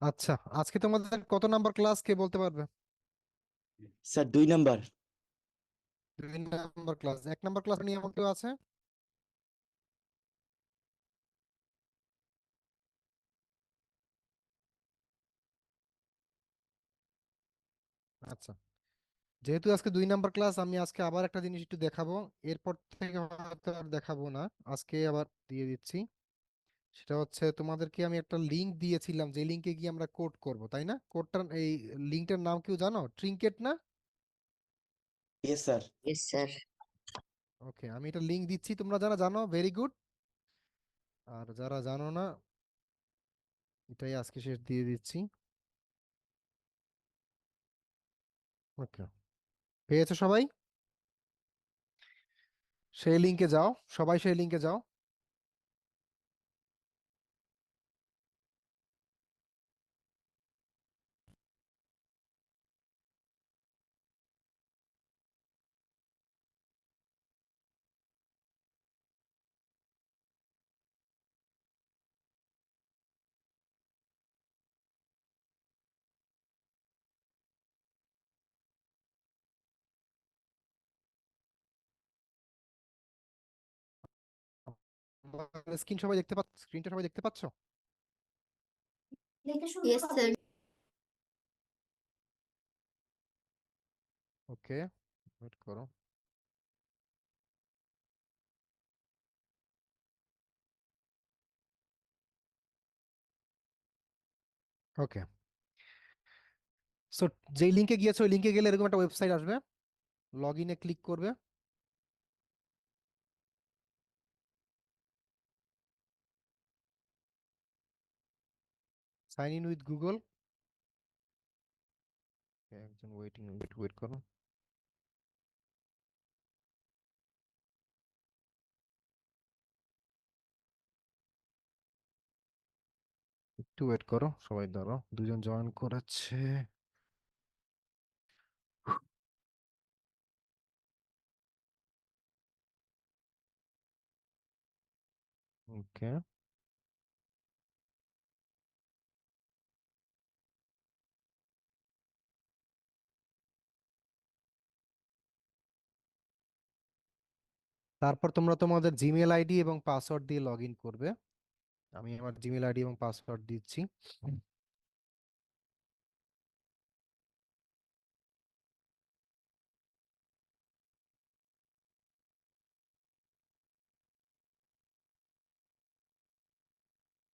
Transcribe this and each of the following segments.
আচ্ছা, আজকে তোমাদের কত নাম্বার ক্লাস কে বলতে পারবে? Sir 2 number. 2 number class. 1 number class নিয়ে এমন কেউ আছে? আচ্ছা, যেহেতু আজকে 2 নাম্বার ক্লাস, আমি আজকে আবার একটা জিনিস একটু দেখাবো। এরপর থেকে হয়তো আর দেখাবো না, আজকে আবার দিয়ে দিচ্ছি। সেটা হচ্ছে, তোমাদেরকে আমি একটা লিংক দিয়েছিলাম, যে লিংকে গিয়ে আমরা কোড করব, তাই না? কোডটার এই লিংকটার নাম কেউ জানো? ট্রিঙ্কেট না? Yes sir. Yes sir. Okay, আমি এটা লিংক দিচ্ছি, তোমরা যারা জানো ভেরি গুড, আর যারা জানো না, এটাই আজকে শেষ দিয়ে দিচ্ছি। ওকে, পেয়েছো সবাই? সেই লিংকে যাও, সবাই সেই লিংকে যাও। স্ক্রিন সবাই দেখতে পাচ্ছ? স্ক্রিনটা সবাই দেখতে পাচ্ছ? Yes sir. ওকে, ওয়েট করো। ওকে, সো যেই লিংকে গিয়েছো ওই লিংকে গেলে এরকম একটা ওয়েবসাইট আসবে। লগ ইনে ক্লিক করবে। Sign in with Google. একজন ওয়েটিং, ওয়েট ওয়েট করো। একটু ওয়েট করো সবাই, ধরো দুজন জয়েন করেছে। ওকে, তারপর তোমরা তোমাদের জিমেল আইডি এবং পাসওয়ার্ড দিয়ে লগ ইন করবে। আমি আমার জিমেল আইডি এবং পাসওয়ার্ড দিচ্ছি।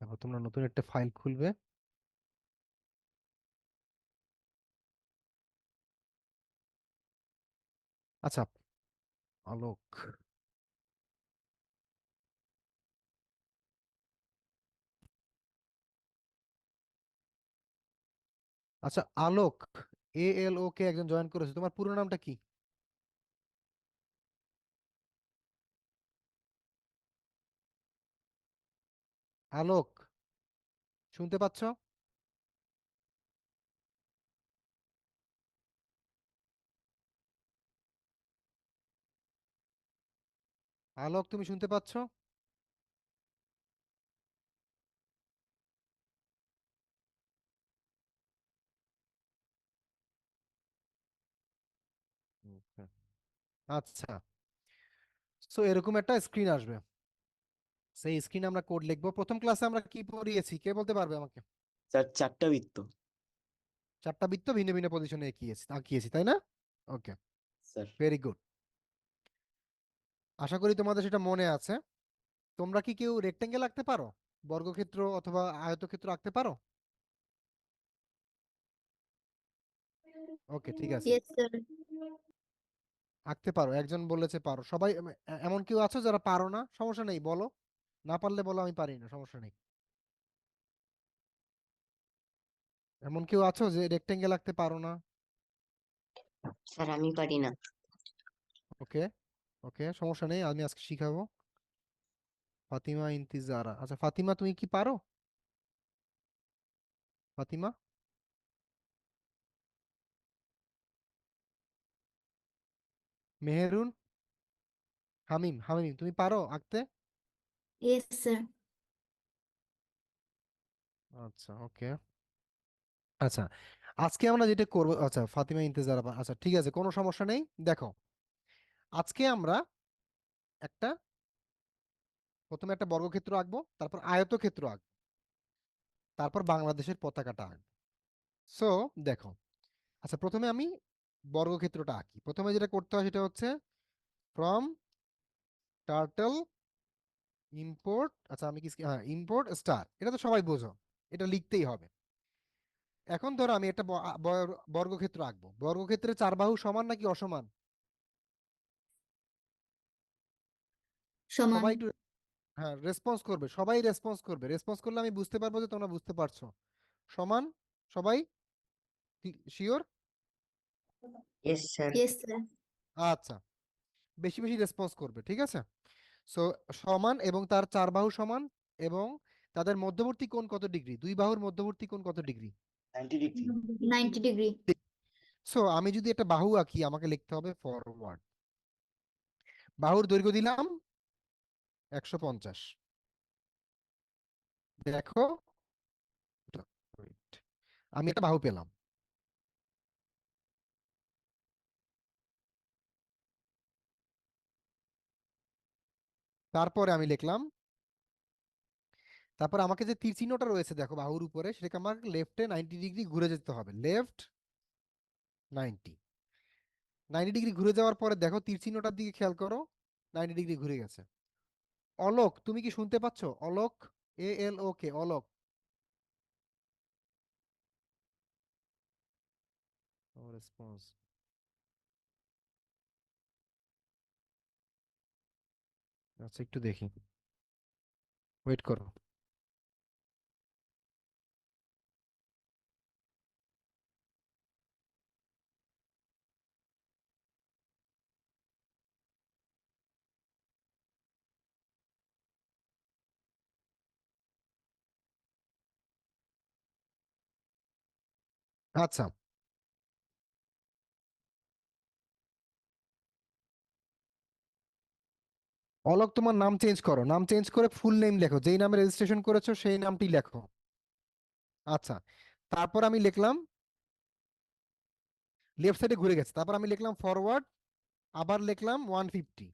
তারপর তোমরা নতুন একটা ফাইল খুলবে। আচ্ছা, আলোক। আচ্ছা, আলোক, ALO কে একজন জয়েন করেছে, তোমার পুরো নামটা কি? আলোক, শুনতে পাচ্ছ? আলোক, তুমি শুনতে পাচ্ছ? Okay. আচ্ছা, সো এরকম একটা স্ক্রিন আসবে। সেই স্ক্রিনে আমরা কোড লিখবো। প্রথম ক্লাসে আমরা কি পড়িয়েছি, কে বলতে পারবে আমাকে? স্যার 4টা বৃত্ত। 4টা বৃত্ত ভিন্ন ভিন্ন পজিশনে এঁকিয়েছি আঁকিয়েছি, তাই না? ওকে, স্যার ভেরি গুড। আশা করি তোমাদের সেটা মনে আছে। তোমরা কি কেউ রেক্টেঙ্গেল আঁকতে পারো? বর্গক্ষেত্র অথবা আয়তক্ষেত্র আঁকতে পারো? ওকে, ঠিক আছে, ইয়েস স্যার। আঁকতে পারো। একজন বলেছে পারো, সবাই এমন কেউ আছো যারা পারো না? সমস্যা নেই, বলো। না পারলে বলো আমি পারি না, সমস্যা নেই। এমন কেউ আছো যে রেক্টেঙ্গেল আঁকতে পারো না? স্যার আমি পারি না। ওকে, ওকে, সমস্যা নেই, আমি আজকে শিখাবো। ফাতিমা ইন্তিজারা, আচ্ছা ফাতিমা, তুমি কি পারো? ফাতিমা, মেহেরুন, হামিম, হামিম, তুমি পারো আঁকতে? Yes sir. আচ্ছা, ওকে, আচ্ছা, আজকে আমরা যেটা করব, আচ্ছা ফাতিমা ইন্তেজার আচ্ছা ঠিক আছে, কোনো সমস্যা নেই। দেখো, আজকে আমরা একটা প্রথমে একটা বর্গক্ষেত্র আঁকবো, তারপর আয়তক্ষেত্র আঁকবো, তারপর বাংলাদেশের পতাকাটা আঁকবো। সো দেখো, আচ্ছা প্রথমে আমি বর্গক্ষেত্রটা আঁকি। প্রথমে যেটা করতে হয় সেটা হচ্ছে ফ্রম টার্টল ইম্পোর্ট, আচ্ছা আমি কি, হ্যাঁ ইম্পোর্ট স্টার, এটা তো সবাই বোঝো, এটা লিখতেই হবে। এখন ধরো আমি একটা বর্গক্ষেত্র আঁকবো। বর্গক্ষেত্রের চার বাহু সমান নাকি অসমান? সমান। সবাই একটু, হ্যাঁ রেসপন্স করবে, সবাই রেসপন্স করবে, রেসপন্স করলে আমি বুঝতে পারবো যে তোমরা বুঝতে পারছো। সমান, সবাই sure? Yes sir. Yes sir. আচ্ছা, বেশি বেশি রেসপন্স করবে, ঠিক আছে। সো সমান এবং তার চার বাহু সমান, এবং তাদের মধ্যবর্তী কোণ কত ডিগ্রি? দুই বাহুর মধ্যবর্তী কোণ কত ডিগ্রি? 90 ডিগ্রি। 90 ডিগ্রি। সো আমি যদি একটা বাহু আঁকি, আমাকে লিখতে হবে ফরওয়ার্ড। বাহুর দৈর্ঘ্য দিলাম 150। দেখো, wait, আমি একটা বাহু পেলাম। তারপরে আমি লিখলাম, তারপর আমাকে যে তীর চিহ্নটা রয়েছে দেখো বাহুর উপরে, সেটাকে আমাকে লেফটে 90 ডিগ্রি ঘুরে যেতে হবে। লেফট 90, 90 ডিগ্রি ঘুরে যাওয়ার পরে দেখো তীর চিহ্নটার দিকে খেয়াল করো, 90 ডিগ্রি ঘুরে গেছে। অলোক, তুমি কি শুনতে পাচ্ছো? অলোক, ALOK, অলোক। রেসপন্স, আচ্ছা একটু দেখি, ওয়েট করো। আচ্ছা, অলোক তোমার নাম চেঞ্জ করো, নাম চেঞ্জ করে ফুল নেম লেখো, যেই নামে রেজিস্ট্রেশন করেছো সেই নামটি লেখো। আচ্ছা, তারপর আমি লিখলাম লেফট সাইডে ঘুরে গেছে, তারপর আমি লিখলাম ফরওয়ার্ড, আবার লিখলাম 150,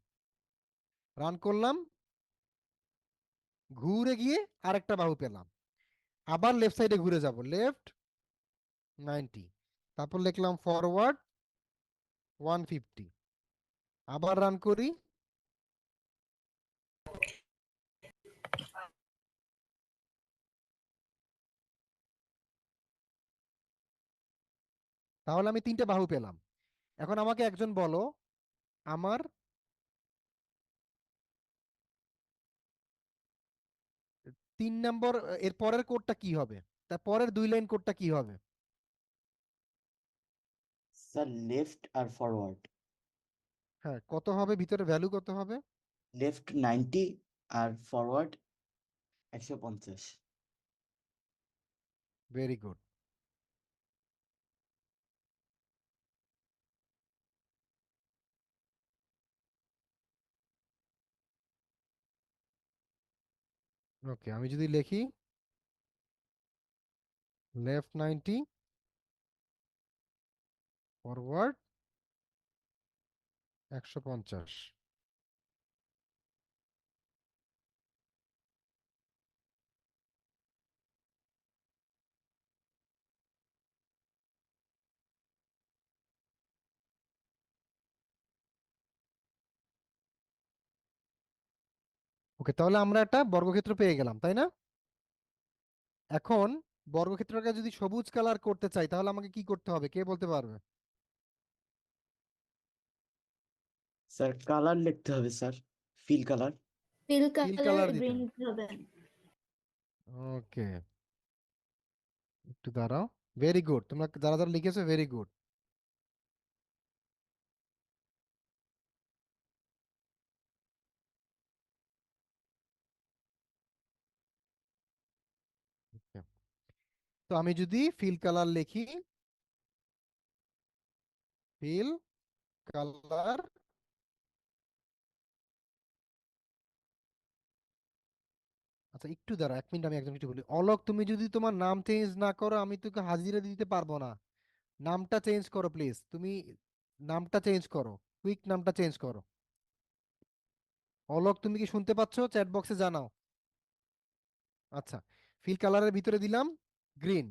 রান করলাম, ঘুরে গিয়ে আরেকটা বাহু পেলাম। আবার লেফট সাইডে ঘুরে যাব, লেফট 90, তারপর লিখলাম ফরওয়ার্ড 150, আবার রান করি। তাহলে আমি তিনটে বাহু পেলাম। এখন আমাকে একজন বলো, আমার 3 নম্বর এর পরের কোডটা কি হবে? তার পরের 2 লাইন কোডটা কি হবে? স্যার লেফট আর ফরওয়ার্ড। হ্যাঁ, কত হবে, ভিতরে ভ্যালু কত হবে? লেফট 90 আর ফরওয়ার্ড 150। Very good. ওকে, আমি যদি লিখি লেফট 90, ফরওয়ার্ড 150। ওকে, তাহলে আমরা একটা বর্গক্ষেত্র পেয়ে গেলাম, তাই না? এখন বর্গক্ষেত্রটা যদি সবুজ কালার করতে চাই, তাহলে আমাকে কি করতে হবে, কে বলতে পারবে? স্যার কালার লিখতে হবে sir, fill colour. Fill fill colour colour দিতে গ্রিন হবে। হবে। ওকে, একটু দাঁড়াও। ভেরি গুড, তোমরা যারা যারা লিখেছো ভেরি গুড। তো আমি যদি ফিল কালার লিখি, ফিল কালার, আচ্ছা একটু দাঁড়া, 1 মিনিট, আমি একজন একটু বলি। অলোক, তুমি যদি তোমার নাম চেঞ্জ না করো আমি তোকে হাজিরা দিতে পারবো না। নামটা চেঞ্জ করো প্লিজ তুমি, নামটা চেঞ্জ করো, কুইক নামটা চেঞ্জ করো। অলোক, তুমি কি শুনতে পাচ্ছ? চ্যাট বক্সে জানাও। আচ্ছা, ফিল কালারের ভিতরে দিলাম গ্রিন,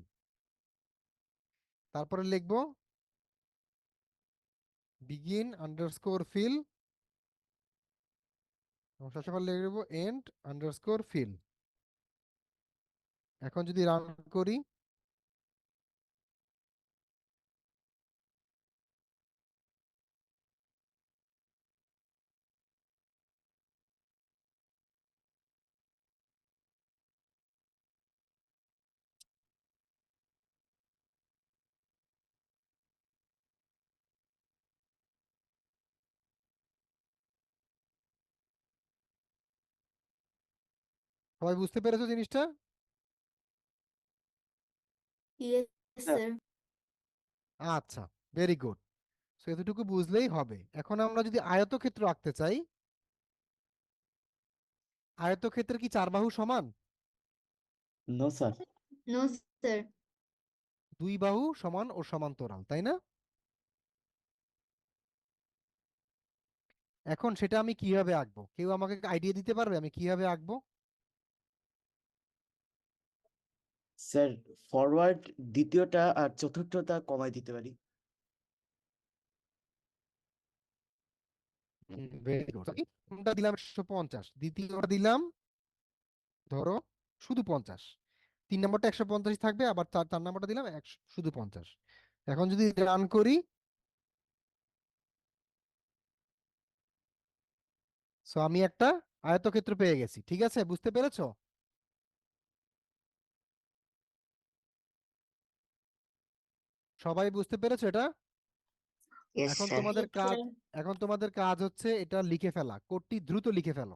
তারপরে লিখবো বিগিন আন্ডারস্কোর ফিল, শেষে লিখবো এন্ড আন্ডারস্কোর ফিল। এখন যদি রান করি, সবাই বুঝতে পেরেছো জিনিসটা? Yes, sir sir. আচ্ছা, ভেরি গুড। সো এতটুকু বুঝলেই হবে। এখন আমরা যদি আয়তক্ষেত্র আঁকতে চাই, আয়তক্ষেত্রের কি চার বাহু সমান? No sir. No, sir. দুই বাহু সমান ও সমান্তরাল, তাই না? এখন সেটা আমি কিভাবে আঁকবো? কেউ আমাকে আইডিয়া দিতে পারবে আমি কিভাবে আঁকবো? স্যার ফরওয়ার্ড দ্বিতীয়টা আর চতুর্থটা কমাই দিতে পারি। Very good. প্রথমটা দিলাম 150, দ্বিতীয়টা দিলাম ধরো শুধু 50, 3 নম্বরটা 150 থাকবে, আবার চার নম্বরটা দিলাম শুধু 50। এখন যদি রান করি, সো আমি একটা আয়তক্ষেত্র পেয়ে গেছি। ঠিক আছে, বুঝতে পেরেছো? সবাই বুঝতে পেরেছো এটা? Yes, এখন sir. তোমাদের Yes, কাজ, sir. এখন তোমাদের কাজ হচ্ছে এটা লিখে ফেলা, কোডটি দ্রুত লিখে ফেলো।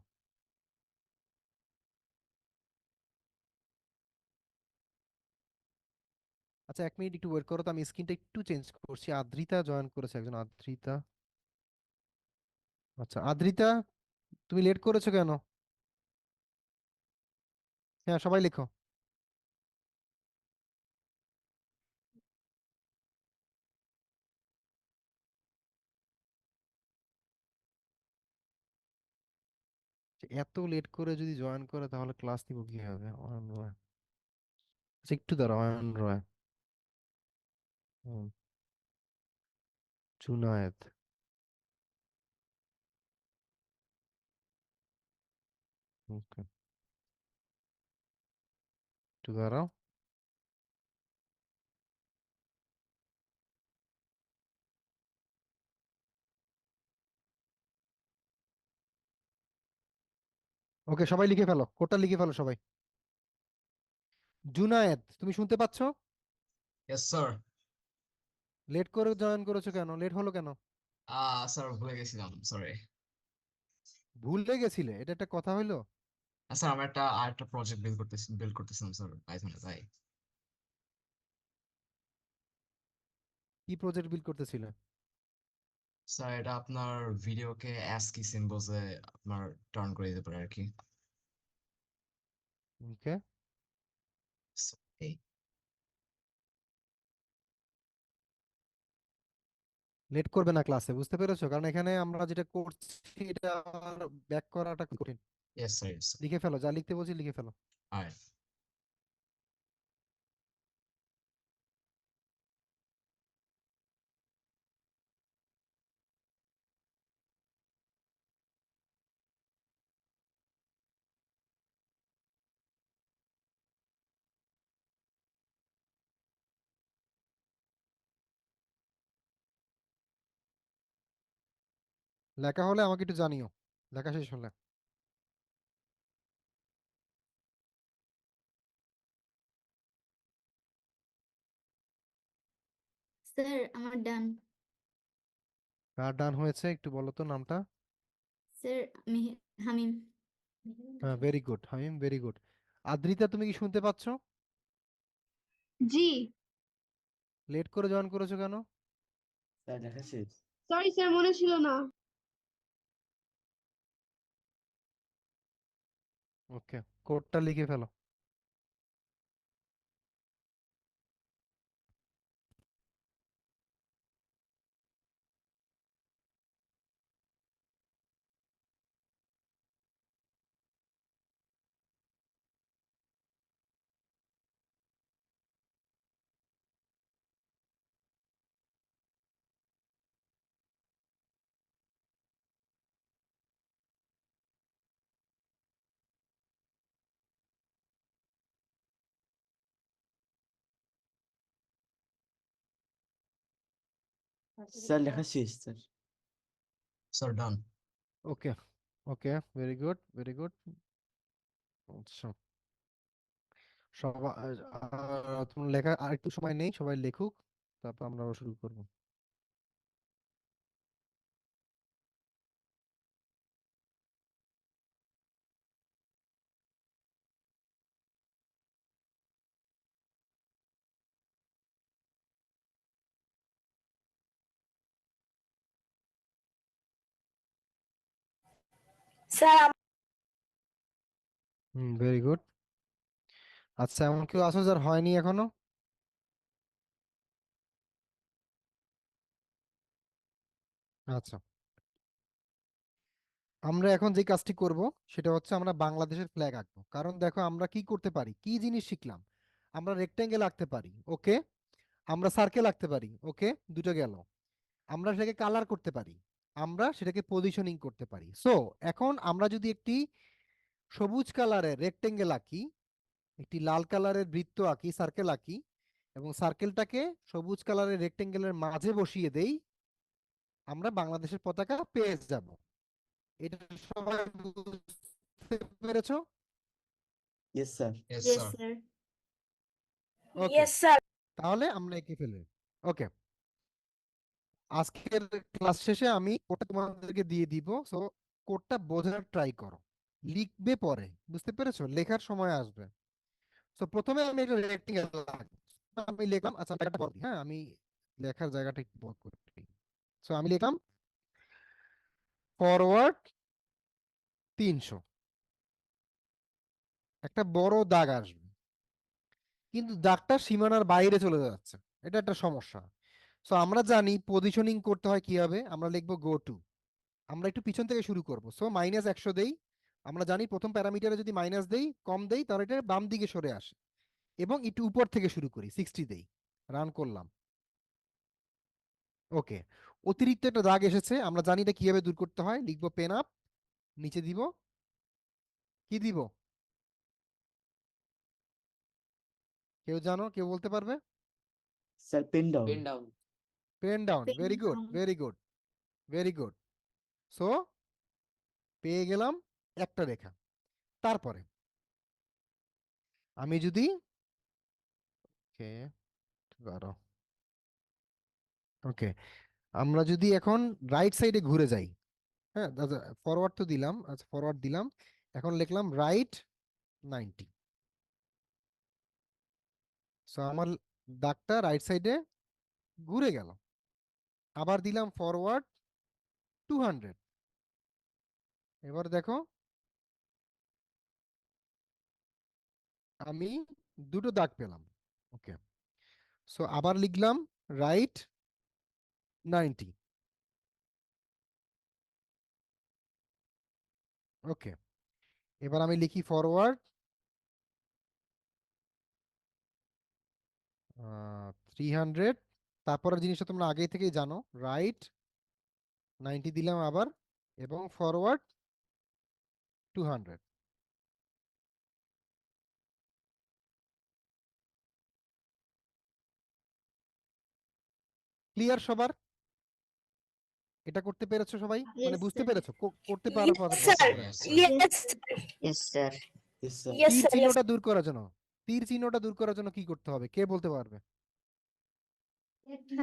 আচ্ছা 1 মিনিট একটু ওয়েট করো তো, আমি স্ক্রিনটা একটু চেঞ্জ করছি। আদ্রিতা জয়েন করেছে, একজন আদ্রিতা। আচ্ছা আদ্রিতা, তুমি লেট করেছো কেন? হ্যাঁ সবাই লেখো। এত লেট করে যদি জয়েন করে তাহলে ক্লাস নিব কিভাবে? অয়ন রয়, আচ্ছা একটু দাঁড়াও, অয়ন রয়, হুম, জুনায়েদ, ওকে, একটু দাঁড়াও। ওকে সবাই লিখে ফেলো, কোডটা লিখে ফেলো সবাই। জুনায়েদ, তুমি শুনতে পাচ্ছো? Yes sir. লেট করে জয়েন করেছো কেন? লেট হলো কেন? স্যার ভুলে গেছিলাম, সরি। ভুলে গেছিলে? এটা একটা কথা হইলো? স্যার আমরা আরেকটা প্রজেক্ট বিল্ড করতেছিলাম স্যার পাইথনে, তাই। কি প্রজেক্ট বিল্ড করতেছিলে? স্যার এটা আপনার ভিডিওকে অ্যাস্কি সিম্বলসে আপনার টার্ন করে দিতে পারে আর কি। ওকে, So, এই লেট করবে না ক্লাসে, বুঝতে পেরেছো? কারণ এখানে আমরা যেটা করছি এটা ব্যাক করাটা কঠিন। Yes sir, yes sir. লিখে ফেলো, যা লিখতে বলছি লিখে ফেলো। আর লেখা হলে আমাকে একটু জানিও, লেখা শেষ হলে। Sir, আমার ডান। কার ডান হয়েছে একটু বলো তো নামটা? স্যার, হামিম। হ্যাঁ ভেরি গুড হামিম, ভেরি গুড। আদ্রিতা, তুমি কি শুনতে পাচ্ছো? জি। লেট করে জয়েন করেছো কেন? স্যার লেখা শেষ। সরি স্যার, মনে ছিল না। ওকে। কোডটা লিখে ফেলো। স্যার লেখা শেষ স্যার। স্যার ডান। ওকে ওকে, ভেরি গুড ভেরি গুড। আচ্ছা, সবাই তোমার লেখা আর একটু সময় নেই, সবাই লেখুক, তারপর আমরা আবার শুরু করব। Very good. আচ্ছা, এমন কেউ আছো যার হয়নি এখনো? আচ্ছা, আমরা এখন যে কাজটি করব সেটা হচ্ছে আমরা বাংলাদেশের ফ্ল্যাগ আঁকবো। কারণ দেখো আমরা কি করতে পারি, কি জিনিস শিখলাম, আমরা রেক্টেঙ্গেল আঁকতে পারি, ওকে, আমরা সার্কেল আঁকতে পারি, ওকে, দুটো গেল, আমরা সেটাকে কালার করতে পারি, আমরা সেটাকে পজিশনিং করতে পারি। সো এখন আমরা যদি একটি সবুজ কালারের রেক্টেঙ্গেল আঁকি, একটি লাল কালারের বৃত্ত আঁকি, সার্কেল আঁকি, এবং সার্কেলটাকে সবুজ কালারের রেক্টেঙ্গেলের মাঝে বসিয়ে দেই, আমরা বাংলাদেশের পতাকা পেয়ে যাব। এটা সবাই বুঝতে পেরেছো? Yes sir. Yes Yes, sir. sir. ওকে, তাহলে আমরা এঁকে ফেলি। ওকে, আজকের ক্লাস শেষে আমি কোডটা তোমাদেরকে দিয়ে দিব, সো কোডটা বোঝার ট্রাই করো, লিখবে পরে, বুঝতে পেরেছো? লেখার সময় আসবে। সো প্রথমে আমি একটা রেক্টেঙ্গেল আমি লিখলাম। আচ্ছা, জায়গাটা বড় করি, হ্যাঁ, আমি লেখার জায়গাটা একটু বড় করি। সো আমি লিখলাম ফরওয়ার্ড 300, একটা বড় দাগ আসবে, কিন্তু দাগটা সীমানার বাইরে চলে যাচ্ছে, এটা একটা সমস্যা। সো আমরা জানি পজিশনিং করতে হয় কিভাবে, আমরা লিখবো গো টু, আমরা একটু পিছন থেকে শুরু করব। সো -100 দেই, আমরা জানি প্রথম প্যারামিটারে যদি মাইনাস দেই, কম দেই, তাহলে এটা বাম দিকে সরে আসে, এবং একটু উপর থেকে শুরু করি, 60 দেই, রান করলাম। ওকে, অতিরিক্ত একটা দাগ এসেছে, আমরা জানি এটা কিভাবে দূর করতে হয়, লিখবো পেন আপ, নিচে দিব, কি দিব, কেউ জানো, কেউ বলতে পারবে? Sir pen down. Pen down. Pen down, Pen very good down. Very good very good. So পেয়ে গেলাম একটা রেখা। তারপরে আমি যদি ওকে ওকে, আমরা যদি এখন রাইট সাইডে ঘুরে যাই, হ্যাঁ, ফরওয়ার্ড তো দিলাম, আচ্ছা ফরওয়ার্ড দিলাম, এখন লিখলাম রাইট 90। সো আমার দাগটা রাইট সাইডে ঘুরে গেল। আবার দিলাম ফরওয়ার্ড 200, এবার দেখো আমি দুটো দাগ পেলাম। ওকে, সো আবার লিখলাম রাইট 90। ওকে, এবার আমি লিখি ফরওয়ার্ড 300। তারপরের জিনিসটা তোমরা আগে থেকেই জানো, রাইট 90 দিলাম আবার, এবং ফরওয়ার্ড 200। ক্লিয়ার সবার? এটা করতে পেরেছো সবাই, মানে Yes, বুঝতে sir. পেরেছো? করতে পারো ইয়েস পারো। Sir. Yes sir. Yes, yes sir. Yes sir. তীর চিহ্নটা দূর করার জন্য, তীর চিহ্নটা দূর করার জন্য কি করতে হবে, কে বলতে পারবে?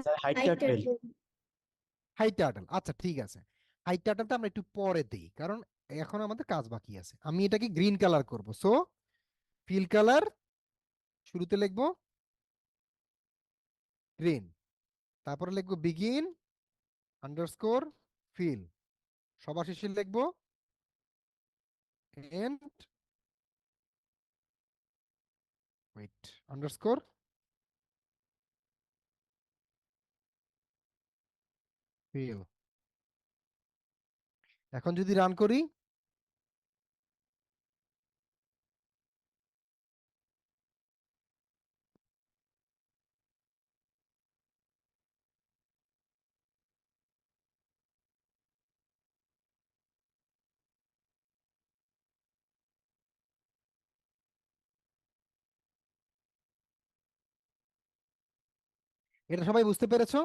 Sir height I turtle. turtle. Hi turtle, আচ্ছা ঠিক আছে, হাই টার্টলটা আমরা একটু পরে দিই, কারণ এখন আমাদের কাজ বাকি আছে। আমি এটাকে গ্রিন কালার করব। সো ফিল কালার শুরুতে লিখবো গ্রিন, তারপরে লিখবো বিগিন আন্ডারস্কোর ফিল, সবার শেষে লিখবো এন্ড ওয়েট, আন্ডারস্কোর ফিল। এখন যদি রান করি, এটা সবাই বুঝতে পেরেছো?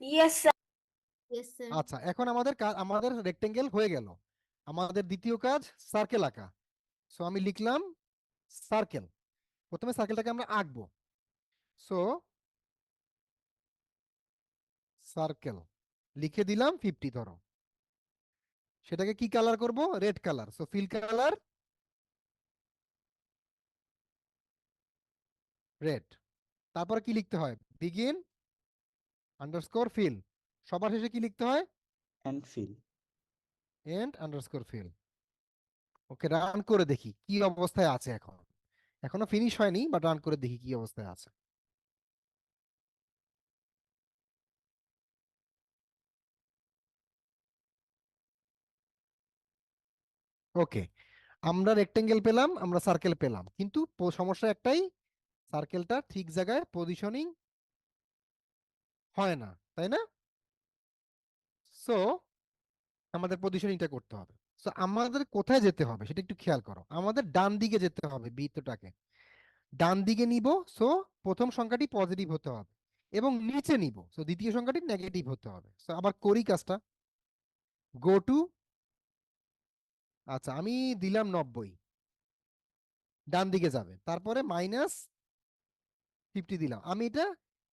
Yes, sir. আচ্ছা, এখন আমাদের রেক্টেঙ্গেল হয়ে গেল। আমাদের দ্বিতীয় কাজ সার্কেল আঁকা। সো আমি লিখলাম সার্কেল। প্রথমে সার্কেলটাকে আমরা আঁকবো। সো সার্কেল লিখে দিলাম 50, ধরো। সেটাকে কি কালার করব? Red colour. So fill colour red. তারপরে কি লিখতে হয়? Begin underscore fill. সবার শেষে কি লিখতে হয়? And fill. End underscore fill. Okay, run করে দেখি কি অবস্থায় আছে এখন। এখনো ফিনিশ হয়নি, বাট রান করে দেখি কি অবস্থায় আছে। ওকে, আমরা রেক্টেঙ্গেল পেলাম, আমরা সার্কেল পেলাম, কিন্তু সমস্যা একটাই, সার্কেলটা ঠিক জায়গায় পজিশনিং হয় না, তাই না? সো আমাদের পজিশনিংটা করতে হবে। সো আমাদের কোথায় যেতে হবে সেটা একটু খেয়াল করো। আমাদের ডান দিকে যেতে হবে, বৃত্তটাকে ডান দিকে নিব। সো প্রথম সংখ্যাটি পজিটিভ হতে হবে, এবং নিচে নিব, সো দ্বিতীয় সংখ্যাটি নেগেটিভ হতে হবে। সো আবার করি কাজটা। গো টু, আচ্ছা আমি দিলাম 90, ডান দিকে যাবে। তারপরে -50 দিলাম। আমি এটা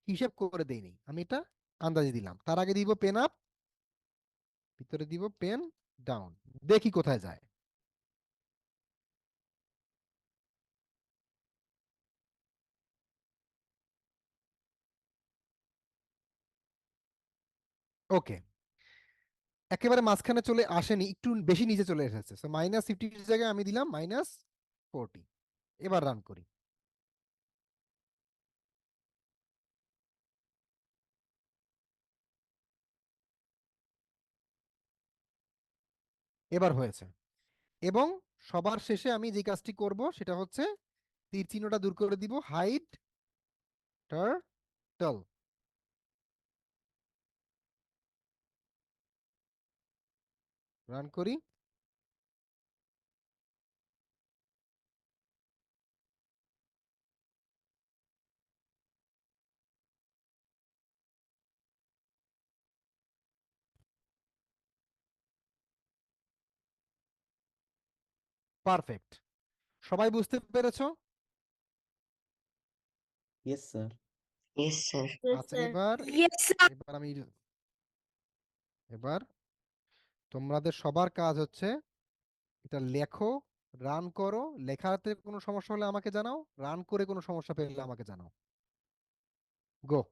হিসেব করে দেইনি, আমি এটা আন্দাজে দিলাম। তার আগে দিব পেন আপ, ভিতরে দিব পেন ডাউন। দেখি কোথায় যায়। ওকে, একেবারে মাঝখানে চলে আসেনি, একটু বেশি নিচে চলে এসেছে। সো -50 জায়গায় আমি দিলাম -40। এবার রান করি। এবার হয়েছে। এবং সবার শেষে আমি যে কাজটি করব সেটা হচ্ছে তীর চিহ্নটা দূর করে দিব, হাইড টার্টল। রান করি। পারফেক্ট। সবাই বুঝতে পেরেছো? Yes sir. Yes, sir. আচ্ছা, এবার Yes, sir. এবার আমি এবার তোমাদের সবার কাজ হচ্ছে এটা লেখো, রান করো। লেখাতে কোনো সমস্যা হলে আমাকে জানাও, রান করে কোনো সমস্যা পেলে আমাকে জানাও। গো।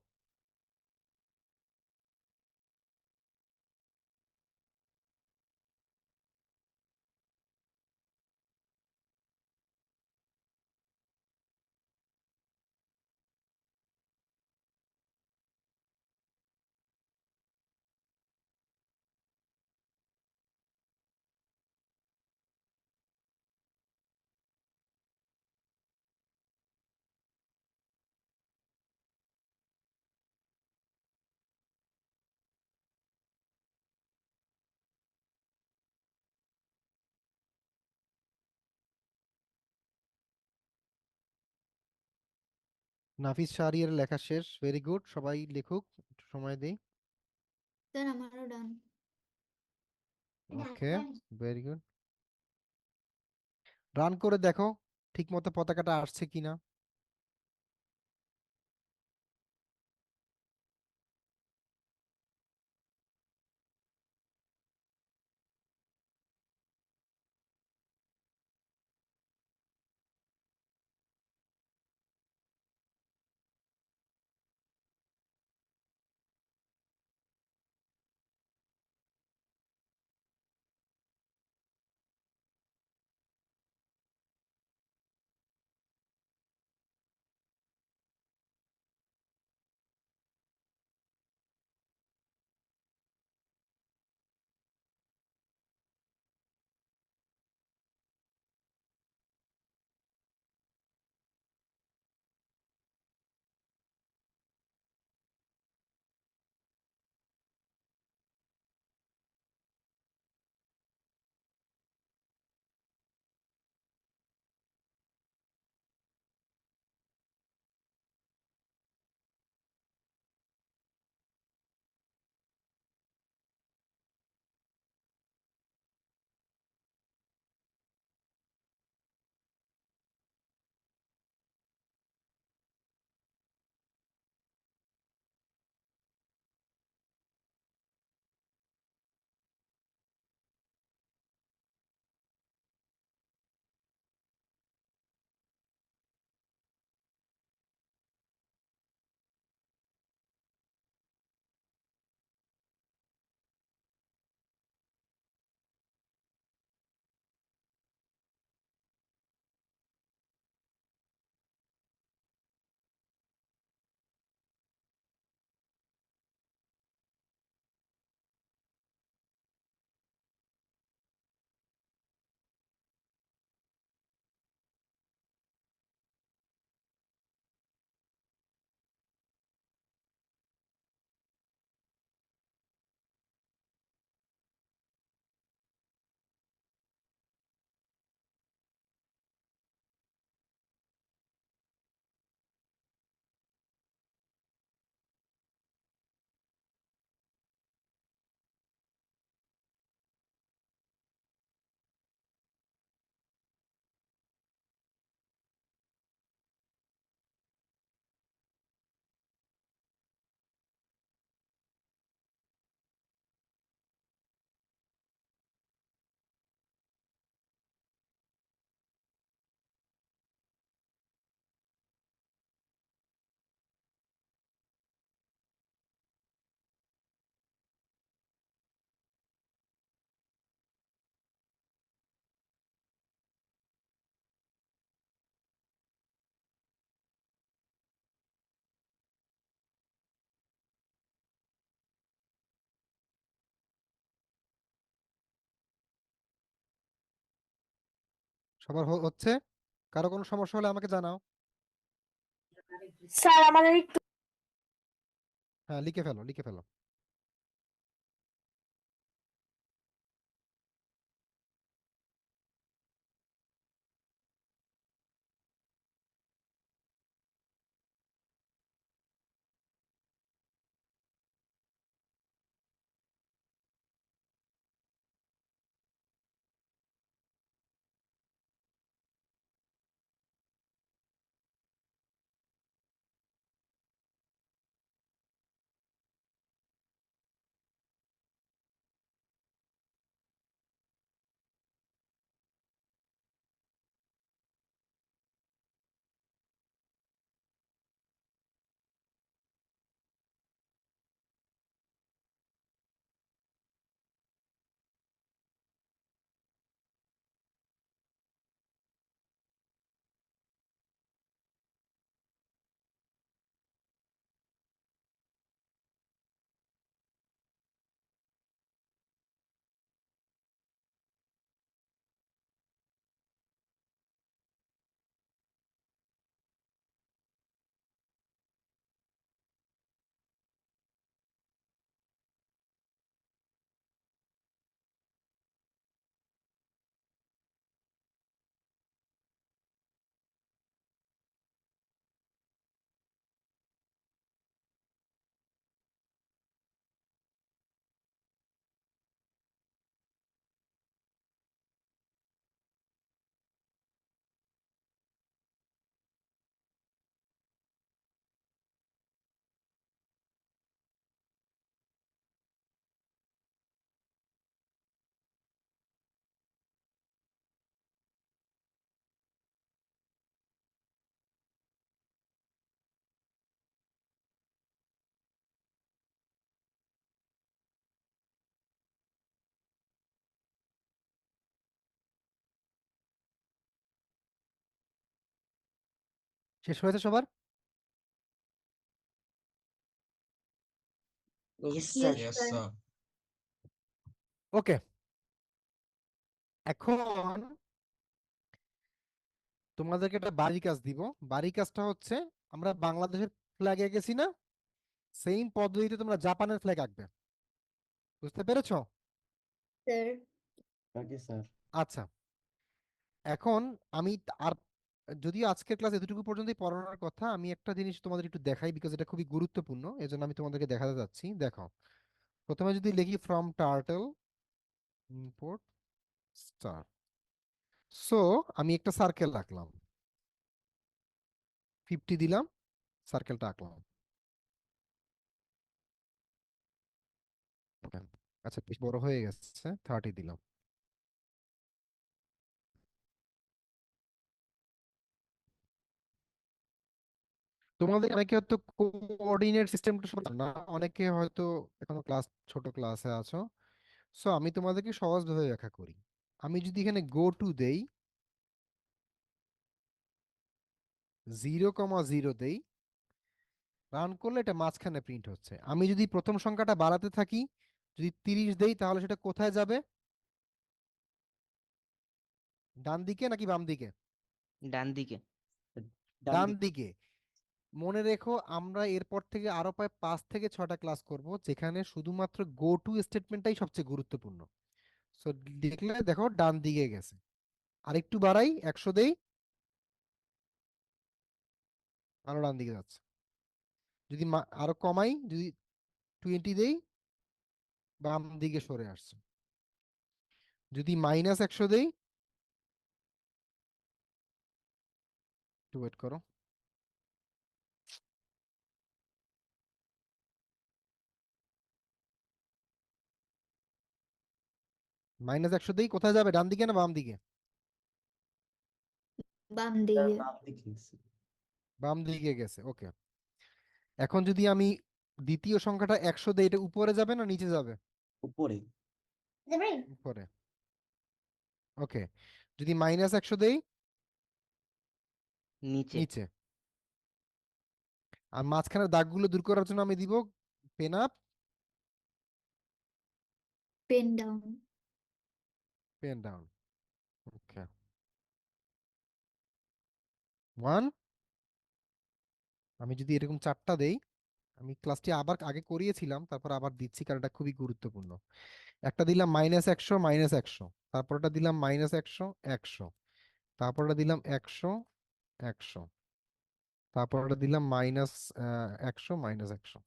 নাফিস শাহরিয়ার লেখা শেষ, ভেরি গুড। সবাই লিখুক, একটু সময় দিই। Sir, আমারও done. ওকে, ভেরি গুড। রান করে দেখো ঠিক মতো পতাকাটা আসছে কিনা। সবার হচ্ছে? কারো কোনো সমস্যা হলে আমাকে জানাও। স্যার আমাদের একটু হ্যাঁ, লিখে ফেলো, লিখে ফেলো। শেষ হয়েছে সবার? Yes, Yes, Yes, sir. sir. ওকে, এখন তোমাদেরকে একটা বাড়ি কাজ দিব। বাড়ি কাজটা হচ্ছে, আমরা বাংলাদেশের ফ্ল্যাগ এঁকেছি না, সেম পদ্ধতিতে তোমরা জাপানের ফ্ল্যাগ আঁকবে। বুঝতে পেরেছো? sir. Okay sir. আচ্ছা, এখন আমি আর যদিও আজকের ক্লাস এতটুকু পর্যন্তই পড়ানোর কথা, আমি একটা জিনিস তোমাদের একটু দেখাই, বিকজ এটা খুবই গুরুত্বপূর্ণ, এজন্য আমি তোমাদেরকে দেখাতে যাচ্ছি। দেখো, প্রথমে যদি লিখি from turtle import star, so আমি একটা সার্কেল রাখলাম, 50 দিলাম, সার্কেলটা আঁকলাম। Okay, আচ্ছা বেশ বড় হয়ে গেছে, 30 দিলাম। তোমাদের অনেকে হয়তো কোঅর্ডিনেট সিস্টেমটা না, অনেকে হয়তো এখনো ছোট ক্লাসে আছো। সো আমি তোমাদেরকে সহজভাবে ব্যাখ্যা করি। আমি যদি এখানে গো টু দেই, 0,0 দেই, রান করলে এটা মাঝখানে প্রিন্ট হচ্ছে। আমি যদি প্রথম সংখ্যাটা বাড়াতে থাকি, যদি 30 দেই, তাহলে সেটা কোথায় যাবে? ডান দিকে নাকি বাম দিকে? ডান দিকে। ডান ডান দিকে। দিকে। মনে রেখো, আমরা এরপর থেকে আরো প্রায় 5 থেকে 6টা ক্লাস করব, যেখানে শুধুমাত্র গো টু স্টেটমেন্টটাই সবচেয়ে গুরুত্বপূর্ণ। সো দেখলে দেখো ডান দিকে গেছে। আরেকটু বাড়াই, 100 দেই, আরো ডান দিকে যাচ্ছে। যদি আরো কমাই, যদি 20 দেই, বাম দিকে সরে আসছে। যদি -100 দেই, একটু ওয়েট করো, -100 দেই, কোথায় যাবে? ডান দিকে না বাম দিকে? বাম স্যার দিকে। বাম দিকে গেছে। বাম দিকে গেছে, ওকে। এখন যদি আমি দ্বিতীয় সংখ্যাটা 100 দেই, এটা উপরে যাবে না নিচে যাবে? উপরে। উপরে, ওকে। যদি -100 দেই, নিচে। নিচে। আর মাঝখানের দাগগুলো দূর করার জন্য আমি দিব pen up, pen down. Pen down, okay. One. আমি যদি এরকম চারটা দেই, আমি ক্লাসটি আবার আগে করিয়েছিলাম, তারপর আবার দিচ্ছি কারণ এটা খুবই গুরুত্বপূর্ণ। একটা দিলাম -100 -100, তারপরটা দিলাম -100 100, তারপরটা দিলাম 100 100, তারপরটা দিলাম -100 -100।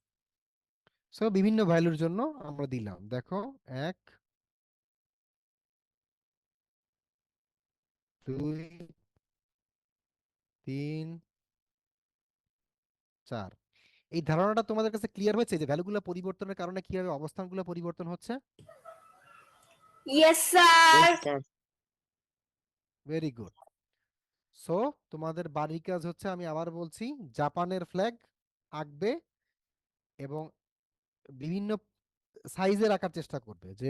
সো বিভিন্ন ভ্যালুর জন্য আমরা দিলাম, দেখো 1 2 3 4। এই ধারণাটা তোমাদের কাছে ক্লিয়ার হয়েছে যে ভ্যালুগুলো পরিবর্তনের কারণে কিভাবে অবস্থানগুলো পরিবর্তন হচ্ছে? Yes, sir. Yes, sir. Very good. So তোমাদের বাড়ির কাজ হচ্ছে, আমি আবার বলছি, জাপানের ফ্ল্যাগ আঁকবে এবং বিভিন্ন সাইজের আঁকার চেষ্টা করবে। যে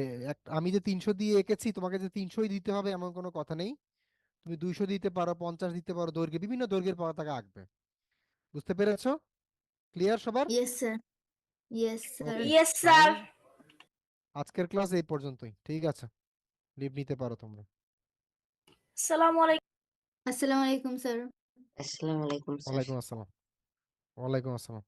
আমি যে 300 দিয়ে এঁকেছি, তোমাকে যে 300ই দিতে হবে এমন কোনো কথা নেই। তুমি 200 দিতে পারো, 50 দিতে পারো, দৈর্ঘ্যে বিভিন্ন দৈর্ঘ্যের পতাকা আঁকবে। বুঝতে পেরেছো? ক্লিয়ার সবার? Yes, sir. Yes, sir. ওকে, Yes, তাহলে sir. আজকের ক্লাস এই পর্যন্তই। ঠিক আছে, লিভ নিতে পারো তোমরা। Assalamualaikum. Assalamu alaikum, sir. Assalamu alaikum, sir. ওয়ালাইকুম আসসালাম। ওয়ালাইকুম আসসালাম।